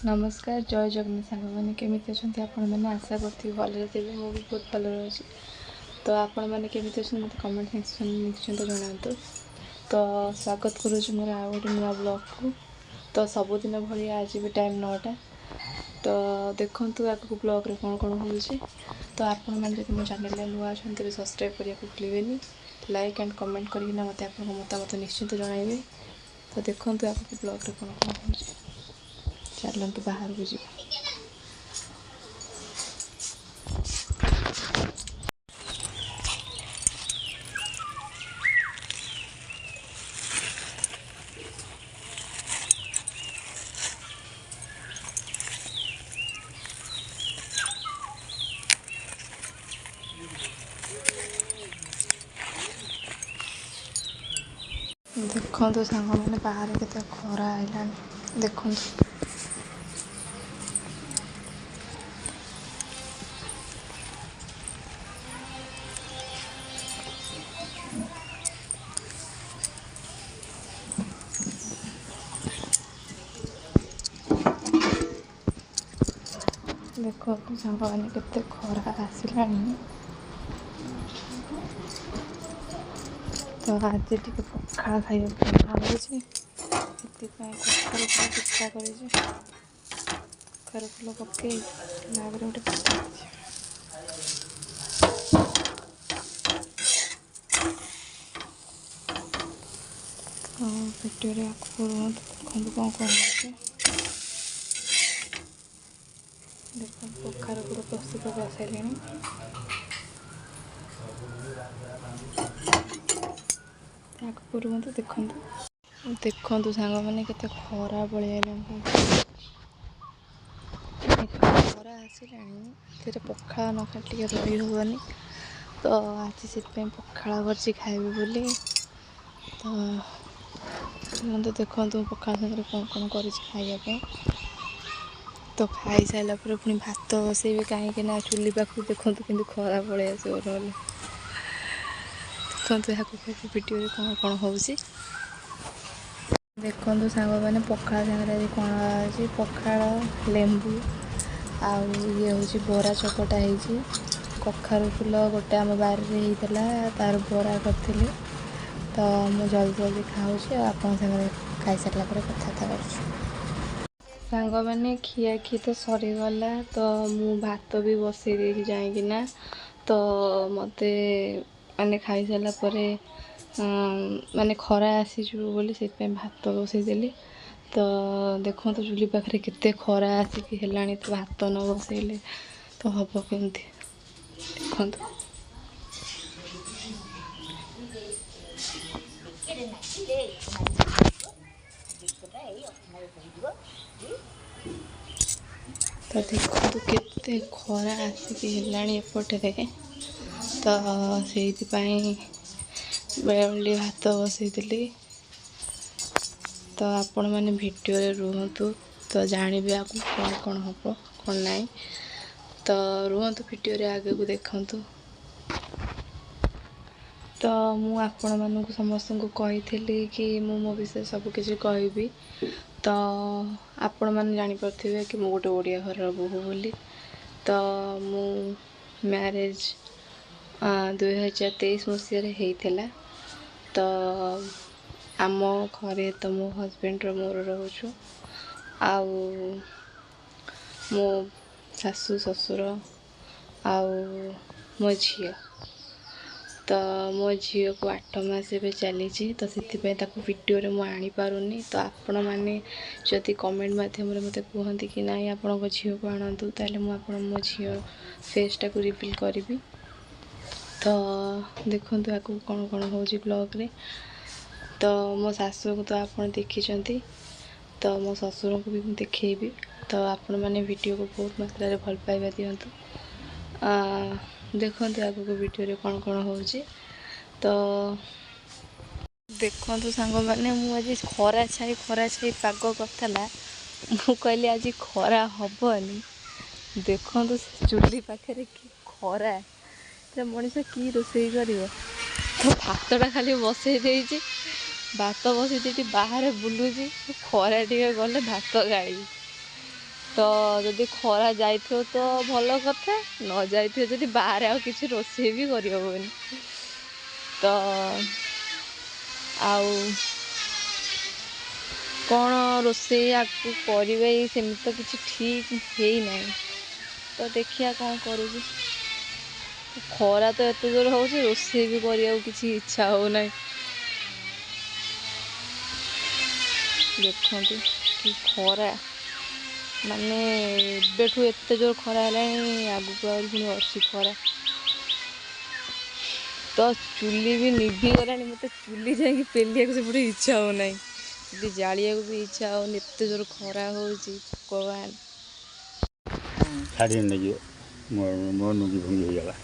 नमस्कार जय जगन्नाथ सांग मैंने केमी अच्छा आपण मैंने आशा करती भले थे मुझे भी बहुत भल अच्छी। तो आपण मैंने केमी अच्छा मत कमेंट निश्चिंत जनातु। तो स्वागत करुँच मोर आ गए नुआ ब्लॉग को। तो सबुदिन भाई आज भी टाइम 9टा। तो देखु आगे ब्लॉग रे कौन कौन हो। तो आपण मैंने जब मो चैनल नुआ अच्छा तेज सब्सक्राइब करने को भूलें। लाइक एंड कमेंट करना मत मतामत निश्चिंत जनइबे। तो देखु आगे ब्लॉग रे कौन कौन हो। चलते बाहर को जी। देखो सांग मैंने बाहर के खरा है देखो देखो सांग मैंने केते खरा आसला। तो आज टे पखाड़ खाइए भावुँ पिठा कर फूल पकई गोटे भिडियो देखो कौन कौन देख पखार पूरा प्रस्तुत कर सारे पूर्व देखु देखु सांग मैंने केते खरा पलैला खरा आसला पखाड़ न खाटे रही हेनी। तो आज से पखाड़ कर खाइबे बोली। तो देखो पखाड़ सागर कौन कौन कर खाइबा। तो खाई सारा पुणी भात बसैबे कहीं चुली पाखु देखो कि खरा पलि आस देखो यहाँ भिडियो कौन कौन हो। देखो सांग मैंने पखाड़ सागर कौन अच्छी पखाड़ लेंबू आउ ये हूँ बरा चकटा है कखारू फूल गोटे आम बारे होता तार बरा करी। तो मुझे जल्दी जल्दी खाऊँ आप खाई सारा कथा सांग मैंने खियाखी तो सरीगला। तो मु भात भी बसई दे जाइकिना। तो मत मैंने खाई सारापर माने खरा आसीज बोली से भात बसईदेली। तो देखो तो चुली पाखे केते खरा आसिक है। तो भात न बसैले तो हम केमती देखो तो देखो केते खरा आसिक है एपटे। तो से बेले भात बसईदेली। तो आपण मैंने भिडियो रुहतु तो जानवे आगे कौन कौन हम कौन ना। तो रुहतु भिडियो आगे को देखु। तो मु आपण मानक समस्त को कही कि मो विषय सबकि कहबी। तो आपण मैंने जानीपे कि मु गोटे ओडिया घर बोहू बोली। तो मु मैरेज 2023 मसीह होता। तो आम घरे तो मो हजबैंड मोर रोचु आउ मो सासू ससुर आउ मो झी। तो मो झी को 8 मास ए चली। तो से भिडियो मुझे आनी पारुनी। तो आपण मैंने जदि कमेंट मध्यम मत कहते कि ना आपण झील को आणतु ताले मो झी फेसटा को रिवील करी। तो देखो आगे कौन कौन हो ब्लॉग रे। तो मो सासू को तो आप देखी। तो मो ससुर को भी देखी। तो आपण मैंने वीडियो को बहुत मात्रा रे भल पाइबा दियंतु। देखो आगे को वीडियो कौन कौन हो। तो देखो सांग मैंने मुझे खरा छाई पाग करला मु कहली आज खरा हबनी। देखो चुली पाखे कि खरा मनीष कि रोषे कर। तो भातटा खाली बसई देती भात बसई बाहर बुलूची खरा टे गले भात गाड़ी। तो जदि खरा जाइथियो तो भल कथा न जाइथियो जदि बाहर आउ किछि रोषेई भी करि हबनी तो आउ कौन रोषेई आगु करिवे सेମିତି तो किछि ठीक हेई नै तो देखिया कौन करूची खरा तो एत जोर होची रोषेई भी करिया किछि इच्छा हो नै देखंतु कि खरा माने एबेठू एत जोर खरा है आगु पुणी अच्छी खरा तो चुली भी निभी गला मत चुली जाकि पेलिया से पूरी इच्छा हो ना जालिया को भी इच्छा हो एत जोर खरा हो भगवान छाड़ी नहीं मोर नुगी भुंगी हो जाएगा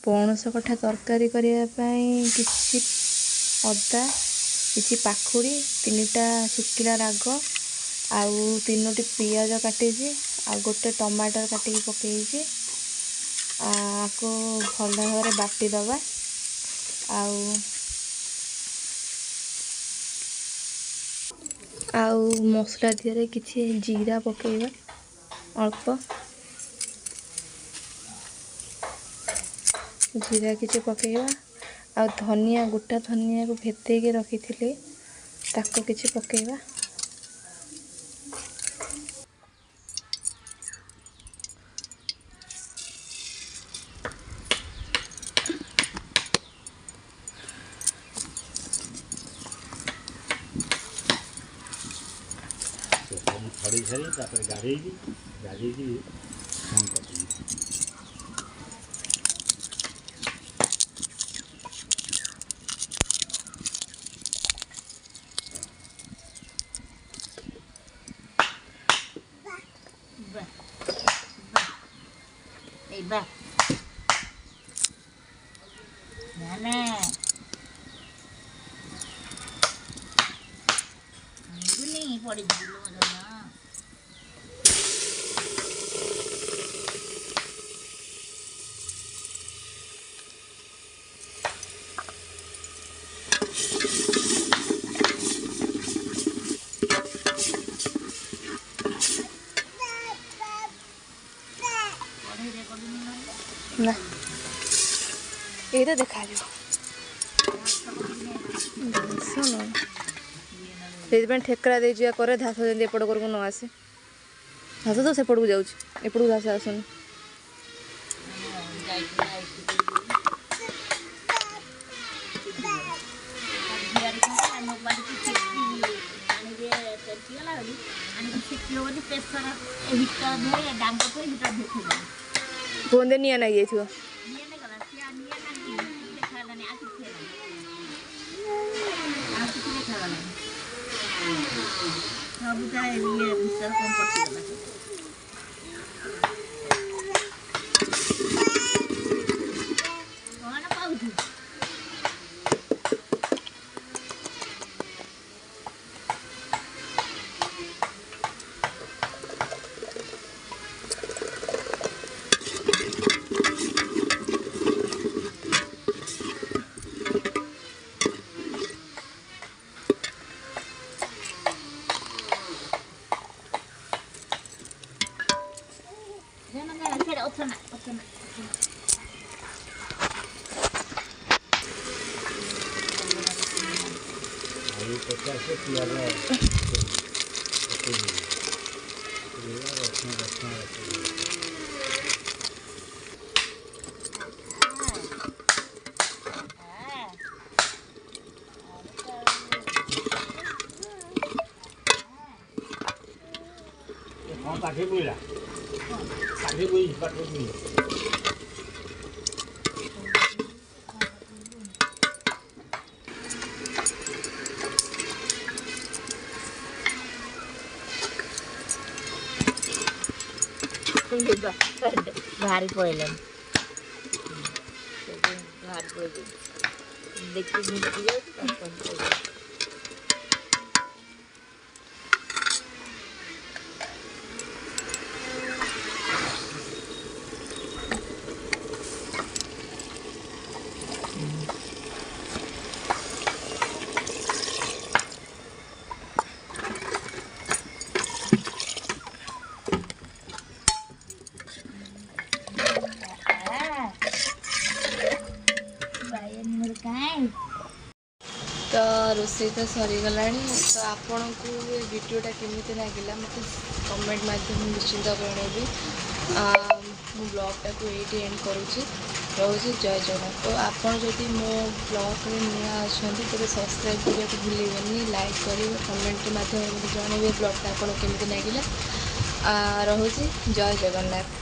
पणस कठा तरकारी करने किसी अदा किसी पाखुड़ी 3टा सुखिला राग आउ 3टी पियाज काटी आ गोटे टमाटर काटिक पकई आपको भल भाव बाटी दबा आउ मसला दिहरे किसी जीरा पकेबा अल्प जीरा किसी पकेबा आ धनिया गोटा धनिया को भेते के रखी ताको किसी पकेबा छड़ी छड़ी गाधे गाधे ना ये देखा से ठेकरा दे करे घास जमी एपट कर न आसे घास तो सेपट को जाऊँगी एपट घास आसुनी बोंदे निया नहीं जाइथियो पाठी बुला पाठी बुई पाठी बुई ବାହାରି ପଳେଇଲାଣି ବାହାରି ପଳେଇ ଦେଖି ମିଶି ଯାଉଛି ତ ରୋଷେଇ ତ ସରିଗଲାଣି। ତ ଆପଣଙ୍କୁ ଏ ଭିଡ଼ିଓଟା କେମିତି ଲାଗିଲା ମୋତେ କମେଣ୍ଟ ମାଧ୍ୟମରେ ନିଶ୍ଚିନ୍ତ ଜଣାଇବି। ମୁଁ ବ୍ଲଗ୍ଟାକୁ ଏଇଠି ଏଣ୍ଡ କରୁଛି। ରହୁଛି ଜୟ ଜଗନ୍ନାଥ। ତ ଆପଣ ଯଦି ମୋ ବ୍ଲଗ୍ରେ ନୂଆ ଅଛନ୍ତି ତେବେ ସବସ୍କ୍ରାଇବ୍ କରିବାକୁ ଭୁଲିବେନି, ଲାଇକ୍ କରିବେ, କମେଣ୍ଟ ମାଧ୍ୟମରେ ମୋତେ ଜଣାଇବେ ବ୍ଲଗ୍ଟା ଆପଣଙ୍କୁ କେମିତି ଲାଗିଲା। ରହୁଛି ଜୟ ଜଗନ୍ନାଥ।